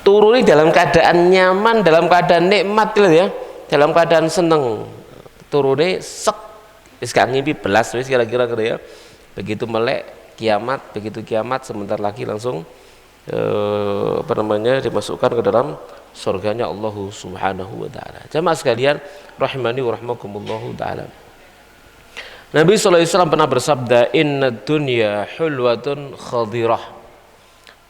S1: Turu ini dalam keadaan nyaman, dalam keadaan nikmat gitu ya, dalam keadaan seneng. Turune sek wis gak ngimpi belas wis kira-kira gitu ya. Begitu melek begitu kiamat sebentar lagi langsung dimasukkan ke dalam surganya Allah Subhanahu wa taala. Jamaah sekalian rahimani wa rahmakumullah taala. Nabi sallallahu alaihi wasallam pernah bersabda, "Innad dunya hulwatun khadirah."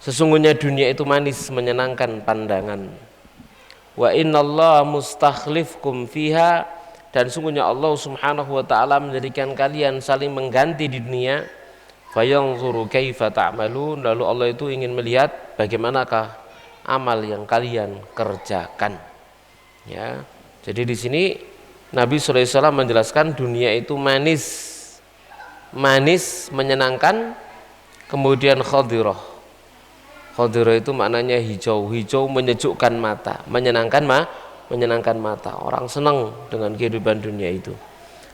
S1: Sesungguhnya dunia itu manis menyenangkan pandangan. Wa innallaha mustakhlifkum fiha, dan sungguhnya Allah Subhanahu wa taala menjadikan kalian saling mengganti di dunia. Fayanzuru kaifa ta'malun, lalu Allah itu ingin melihat bagaimanakah amal yang kalian kerjakan. Ya. Jadi di sini Nabi sallallahu alaihi wasallam menjelaskan dunia itu manis menyenangkan, kemudian khadirah. Khadirah itu maknanya hijau menyejukkan mata, menyenangkan mata. Orang senang dengan kehidupan dunia itu.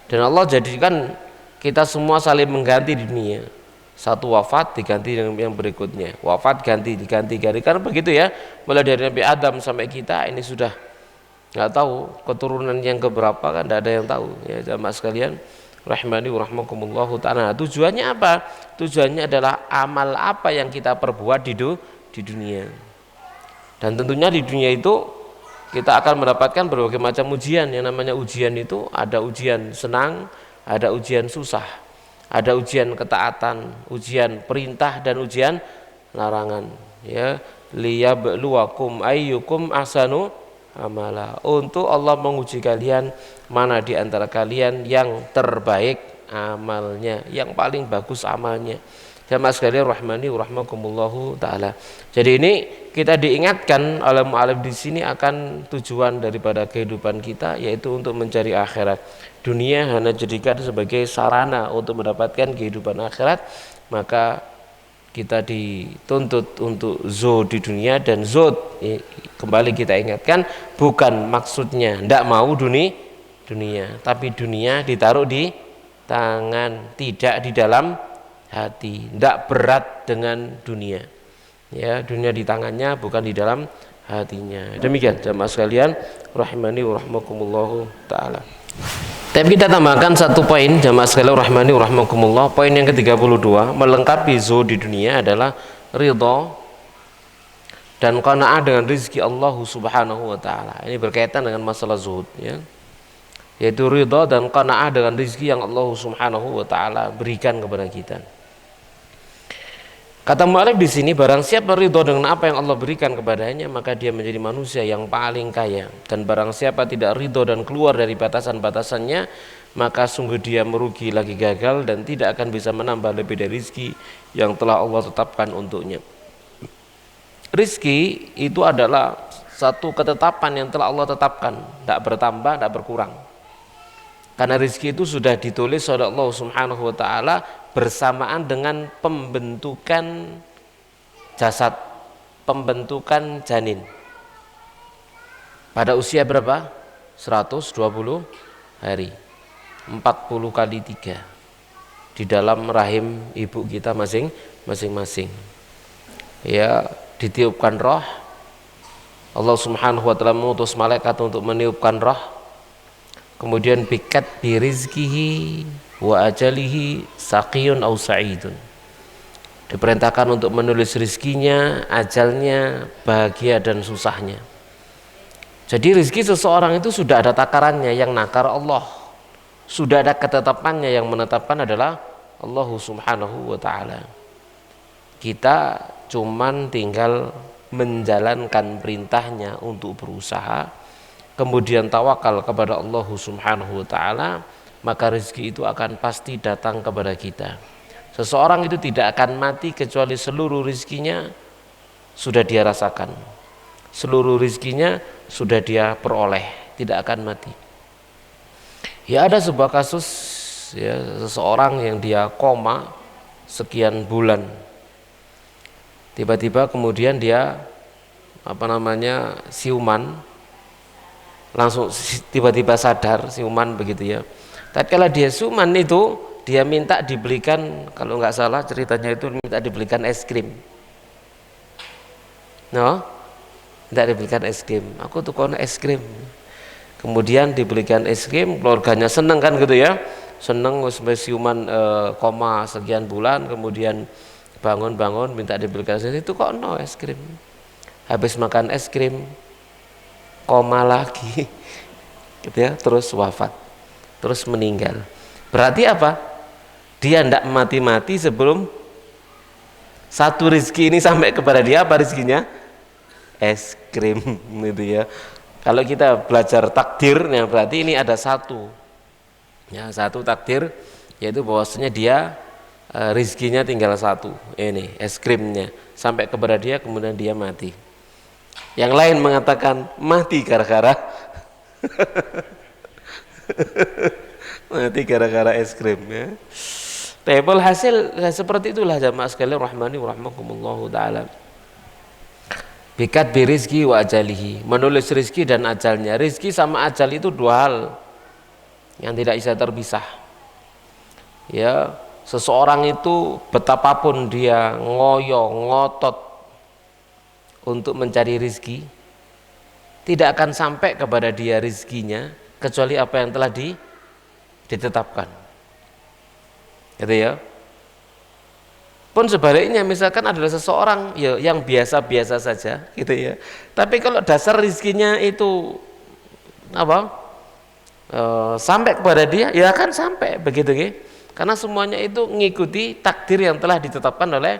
S1: Dan Allah jadikan kita semua saling mengganti di dunia. Satu wafat diganti dengan yang berikutnya. Wafat diganti. Karena begitu ya, mulai dari Nabi Adam sampai kita ini sudah nggak tahu keturunan yang keberapa, kan tidak ada yang tahu ya jamaah sekalian rahimani wa rahmakumullahu ta'ala. Tujuannya apa? Tujuannya adalah amal apa yang kita perbuat di dunia. Dan tentunya di dunia itu kita akan mendapatkan berbagai macam ujian. Yang namanya ujian itu ada ujian senang, ada ujian susah, ada ujian ketaatan, ujian perintah, dan ujian larangan. Ya, liyabluwakum ayyukum ahsanu amala. Untuk Allah menguji kalian mana di antara kalian yang terbaik amalnya, yang paling bagus amalnya. Jamaah sekalian rahmani wa rahmakumullahu taala. Jadi ini kita diingatkan oleh mu'alif di sini akan tujuan daripada kehidupan kita, yaitu untuk mencari akhirat. Dunia hanya jadikan sebagai sarana untuk mendapatkan kehidupan akhirat, maka kita dituntut untuk zuhud di dunia. Dan zuhud kembali kita ingatkan bukan maksudnya tidak mau dunia, tapi dunia ditaruh di tangan, tidak di dalam hati, tidak berat dengan dunia. Ya, dunia di tangannya, bukan di dalam hatinya. Demikian jamaah sekalian rahimani wa rahmakumullah taala. Tapi kita tambahkan satu poin jamaah sekalian rahimani wa rahmakumullah. Poin yang ke-32 melengkapi zuhud di dunia adalah ridha dan qanaah dengan rezeki Allah Subhanahu wa taala. Ini berkaitan dengan masalah zuhud ya. Yaitu ridha dan qanaah dengan rezeki yang Allah Subhanahu wa taala berikan kepada kita. Kata mu'alif di sini, barang siapa ridho dengan apa yang Allah berikan kepadanya, maka dia menjadi manusia yang paling kaya. Dan barang siapa tidak ridho dan keluar dari batasan-batasannya, maka sungguh dia merugi lagi gagal dan tidak akan bisa menambah lebih dari rezeki yang telah Allah tetapkan untuknya. Rezeki itu adalah satu ketetapan yang telah Allah tetapkan, tidak bertambah, tidak berkurang. Karena rezeki itu sudah ditulis oleh Allah Subhanahu wa taala bersamaan dengan pembentukan jasad, pembentukan janin. Pada usia berapa? 120 hari. 40 kali 3 di dalam rahim ibu kita masing-masing. Ya, ditiupkan roh. Allah Subhanahu wa taala mengutus malaikat untuk meniupkan roh. Kemudian bikat birizkihi wa ajalihi saqiyun aw sa'idun. Diperintahkan untuk menulis rizkinya, ajalnya, bahagia dan susahnya. Jadi rizki seseorang itu sudah ada takarannya, yang nakar Allah. Sudah ada ketetapannya, yang menetapkan adalah Allah Subhanahu wa taala. Kita cuman tinggal menjalankan perintahnya untuk berusaha, kemudian tawakal kepada Allah Subhanahu wa taala, maka rezeki itu akan pasti datang kepada kita. Seseorang itu tidak akan mati kecuali seluruh rizkinya sudah dia rasakan, seluruh rizkinya sudah dia peroleh, tidak akan mati. Ya ada sebuah kasus ya, seseorang yang dia koma sekian bulan, tiba-tiba kemudian dia siuman, langsung tiba-tiba sadar, siuman begitu ya. Tapi kalau dia siuman itu dia minta dibelikan, kalau nggak salah ceritanya itu minta dibelikan es krim, minta dibelikan es krim. Aku tuh kono es krim. Kemudian dibelikan es krim, keluarganya seneng kan gitu ya, seneng siuman koma sekian bulan, kemudian bangun minta dibelikan es krim, itu kok no es krim. Habis makan es krim koma lagi gitu ya, terus wafat, terus meninggal. Berarti apa? Dia tidak mati-mati sebelum satu rizki ini sampai kepada dia. Apa rizkinya? Es krim gitu ya. Kalau kita belajar takdir, ya berarti ini ada satu takdir, yaitu bahwasanya dia rizkinya tinggal satu, ini es krimnya sampai kepada dia, kemudian dia mati. Yang lain mengatakan mati gara-gara mati gara-gara es krim ya. Tebel hasil seperti itulah jamaah sekalian rahmani wa rahmakumullahu taala. Bikat birizki wa ajalihi, menulis rizki dan ajalnya. Rizki sama ajal itu dua hal yang tidak bisa terpisah. Ya, seseorang itu betapapun dia ngoyo ngotot untuk mencari rizki, tidak akan sampai kepada dia rizkinya kecuali apa yang telah ditetapkan. Gitu ya. Pun sebaliknya, misalkan adalah seseorang ya yang biasa-biasa saja gitu ya, tapi kalau dasar rizkinya itu sampai kepada dia, ya akan sampai begitu ya. Karena semuanya itu mengikuti takdir yang telah ditetapkan oleh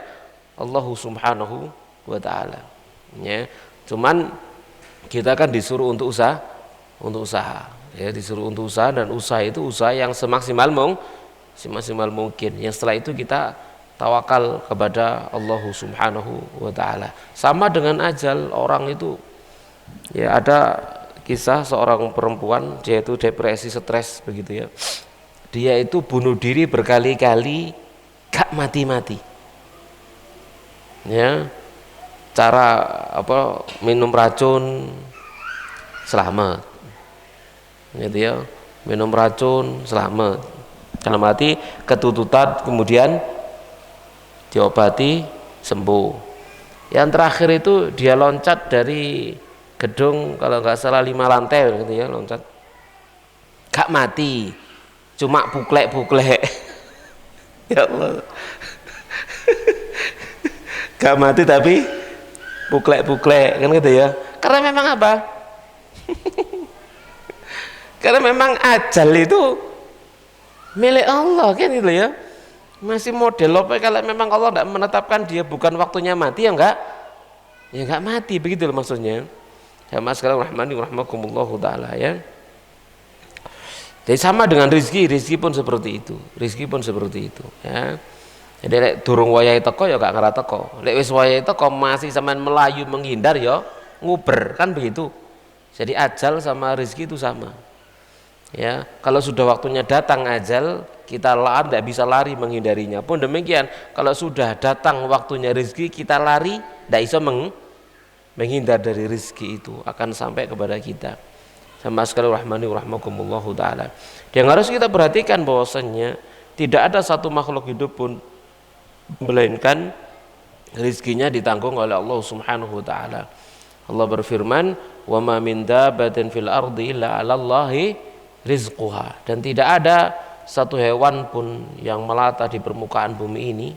S1: Allah Subhanahu wa taala. Ya, cuman kita kan disuruh untuk usaha, ya disuruh untuk usaha, dan usaha itu usaha yang semaksimal mungkin. Yang setelah itu kita tawakal kepada Allah Subhanahu wa taala. Sama dengan ajal orang itu, ya ada kisah seorang perempuan, dia itu depresi, stres begitu ya. Dia itu bunuh diri berkali-kali, gak mati-mati. Ya, cara minum racun selamat, gitu ya, minum racun selamat, dalam arti ketututan, kemudian diobati sembuh. Yang terakhir itu dia loncat dari gedung kalau nggak salah 5 lantai gitu ya, loncat, gak mati, cuma buklek ya Allah. Gak mati tapi buklek kan gitu ya. Karena memang apa? Karena memang ajal itu milik Allah kan gitu ya. Masih model apa, kalau memang Allah tidak menetapkan dia bukan waktunya mati, ya enggak mati, begitu loh maksudnya. Ya mas sekalian rahmani rahmakumullahu taala ya. Jadi sama dengan rizki pun seperti itu. Ya. Jadi lek durung wayahe teko ya gak ngara teko. Lek wis wayahe teko masih sampean melayu menghindar ya nguber, kan begitu. Jadi ajal sama rizki itu sama. Ya, kalau sudah waktunya datang ajal, kita tidak bisa lari menghindarinya. Pun demikian, kalau sudah datang waktunya rizki, kita lari, tidak bisa menghindar dari rizki itu, akan sampai kepada kita. Sama sekali rahmani rahmakumullahu ta'ala. Yang harus kita perhatikan bahwasannya tidak ada satu makhluk hidup pun melainkan rizkinya ditanggung oleh Allah Subhanahu wa ta'ala. Allah berfirman, wa ma min dabbatin fil ardi illa 'alallahi rizquha, dan tidak ada satu hewan pun yang melata di permukaan bumi ini,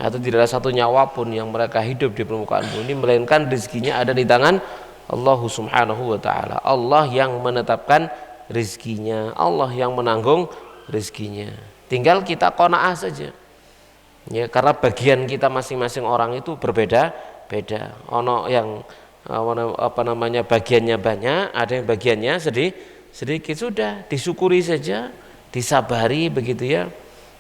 S1: atau tidak ada satu nyawa pun yang mereka hidup di permukaan bumi ini, melainkan rizkinya ada di tangan Allah Subhanahu wa ta'ala. Allah yang menetapkan rizkinya, Allah yang menanggung rizkinya. Tinggal kita qanaah saja ya, karena bagian kita masing-masing orang itu berbeda-beda. Ono yang bagiannya banyak, ada yang bagiannya sedikit, sudah disyukuri saja, disabari begitu ya.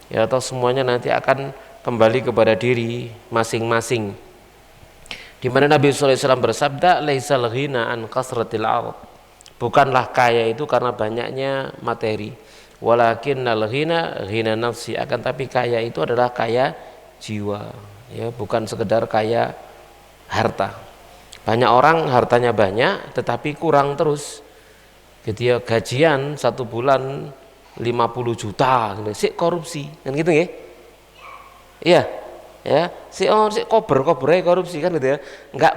S1: Ya, atau semuanya nanti akan kembali kepada diri masing-masing. Di mana Nabi sallallahu alaihi wasallam bersabda, "Laisal ghina an kasratil 'ard." Bukanlah kaya itu karena banyaknya materi. Walakinnal ghina ghina nafsi. Akan tapi kaya itu adalah kaya jiwa, ya, bukan sekedar kaya harta. Banyak orang hartanya banyak tetapi kurang terus. Gitu ya, gajian 1 bulan 50 juta gitu. Sik korupsi kan gitu ya. Iya. Ya, si kober korupsi kan gitu ya. Enggak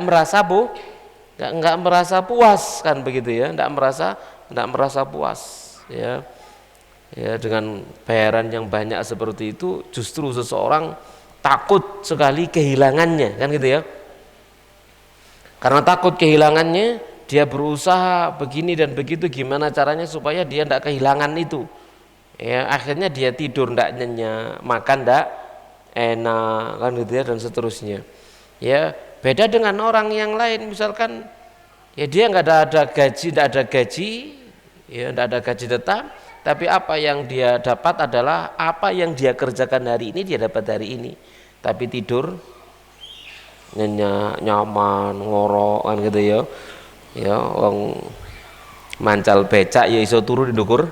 S1: merasa puas kan begitu ya. Enggak merasa puas ya. Ya, dengan bayaran yang banyak seperti itu justru seseorang takut sekali kehilangannya kan gitu ya. Karena takut kehilangannya, dia berusaha begini dan begitu gimana caranya supaya dia tidak kehilangan itu. Ya, akhirnya dia tidur tidak nyenyak, makan tidak enak kan gitu ya, dan seterusnya. Ya, beda dengan orang yang lain, misalkan ya dia tidak ada gaji, ya tidak ada gaji tetap, tapi apa yang dia dapat adalah apa yang dia kerjakan hari ini dia dapat hari ini. Tapi tidur nyenyak, nyaman, ngorok kan gitu ya. Ya, wong mancal becak ya iso turu di ndukur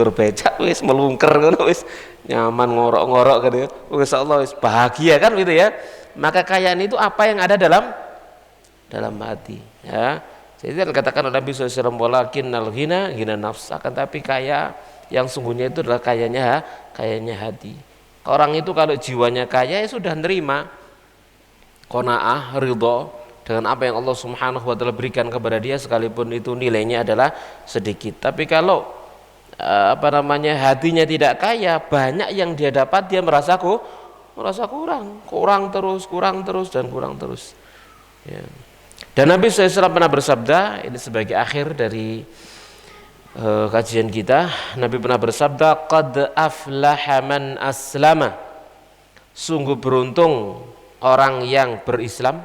S1: becak wis melungker ngono wis nyaman ngorok-ngorok gitu ya. Insyaallah wis bahagia kan gitu ya. Maka kekayaan itu apa yang ada dalam hati ya. Jadi katakan Nabi sallallahu alaihi wasallam, walakinnal ghina nafs. Akan tapi kaya yang sungguhnya itu adalah kayanya hati. Orang itu kalau jiwanya kaya ya sudah nerima, qanaah, ridha dengan apa yang Allah Subhanahu wa taala berikan kepada dia sekalipun itu nilainya adalah sedikit. Tapi kalau hatinya tidak kaya, banyak yang dia dapat dia merasa kurang terus ya. Dan Nabi SAW pernah bersabda, ini sebagai akhir dari kajian kita, Nabi pernah bersabda, qad aflaha man aslama. Sungguh beruntung orang yang berislam,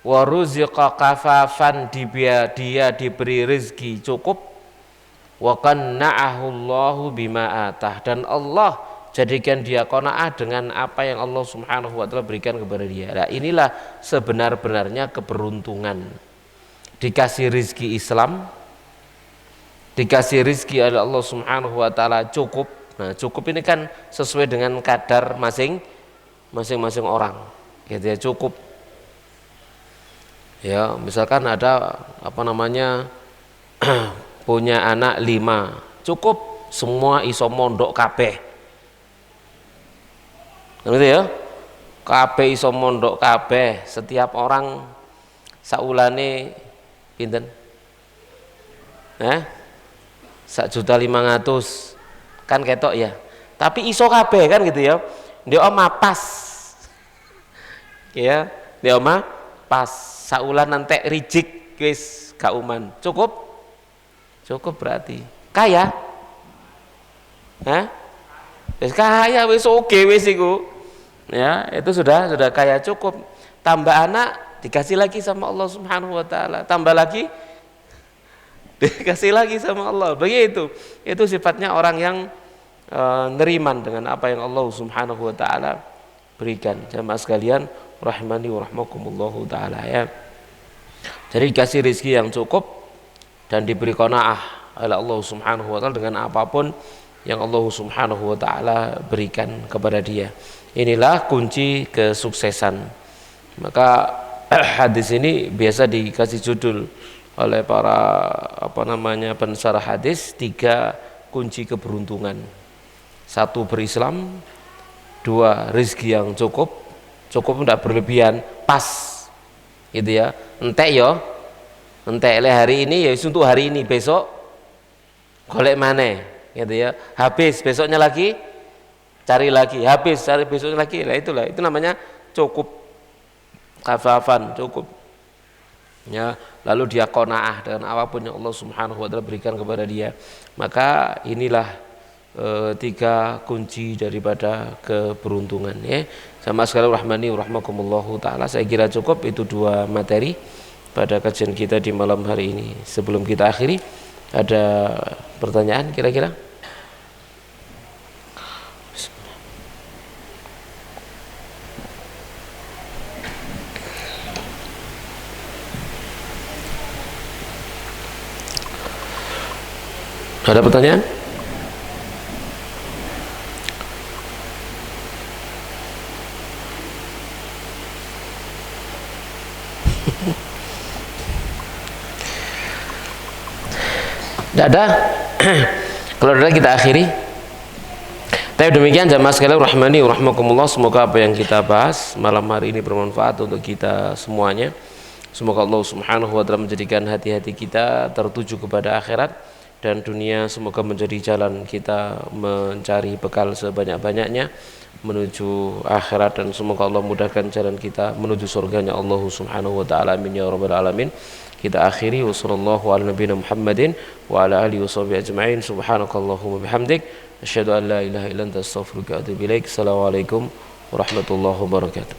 S1: wa ruziqa kafafan, dia diberi rezeki cukup, wa qanna'ahu Allahu bima atah, dan Allah jadikan dia qanaah dengan apa yang Allah Subhanahu wa taala berikan kepada dia. Nah, inilah sebenar-benarnya keberuntungan. Dikasih rezeki Islam, dikasih rezeki oleh Allah Subhanahu wa taala cukup. Nah, cukup ini kan sesuai dengan kadar masing-masing orang. Gitu ya, cukup. Ya, misalkan ada punya anak 5, cukup semua iso mondok kabeh. Gitu ya. Kabeh iso mondok kabeh, setiap orang saulane pinten? 1.500.000 kan ketok ya. Tapi iso kabeh kan gitu ya. Dia omah pas. Ya, dia omah pas saulan nanti rijik wis kauman. Cukup berarti kaya. Wis kaya wis oke wis iku. Ya, itu sudah kaya cukup. Tambah anak dikasih lagi sama Allah Subhanahu wa taala, tambah lagi dikasih lagi sama Allah. Begitu. Itu sifatnya orang yang neriman dengan apa yang Allah Subhanahu wa taala berikan. Jamaah sekalian rahimani wa rahmakumullahu taala ya. Jadi dikasih rezeki yang cukup dan diberi qanaah oleh Allah Subhanahu wa taala dengan apapun yang Allah Subhanahu wa taala berikan kepada dia. Inilah kunci kesuksesan. Maka hadis ini biasa dikasih judul oleh para pensarah hadis, 3 kunci keberuntungan. 1 berislam, 2 rezeki yang cukup tidak berlebihan, pas gitu ya. Entek hari ini ya untuk hari ini, besok golek maneh gitu ya. Habis besoknya lagi cari lagi, habis cari besoknya lagi. Nah, itu namanya cukup, kafafan, cukup ya. Lalu dia qanaah dengan apapun yang Allah Subhanahu wa taala berikan kepada dia. Maka inilah 3 kunci daripada keberuntungan ya. Sama sekali rahmani rahmakumullahu taala. Saya kira cukup itu 2 materi pada kajian kita di malam hari ini. Sebelum kita akhiri, ada pertanyaan kira-kira? Ada pertanyaan? Tidak ada. Kalau ada kita akhiri. Tapi demikian jamaah sekalian rahmani wa rahmakumullah, semoga apa yang kita bahas malam hari ini bermanfaat untuk kita semuanya. Semoga Allah Subhanahu wa taala menjadikan hati-hati kita tertuju kepada akhirat dan dunia, semoga menjadi jalan kita mencari bekal sebanyak-banyaknya menuju akhirat, dan semoga Allah mudahkan jalan kita menuju surganya Allah Subhanahu wa taala. Amin ya rabbal alamin. Kita akhiri wa sallallahu ala nabiyina Muhammadin wa ala alihi washabihi ajma'in. Subhanakallahumma bihamdik asyhadu an la ilaha illa anta astaghfiruka wa atubu ilaik. Assalamualaikum warahmatullahi wabarakatuh.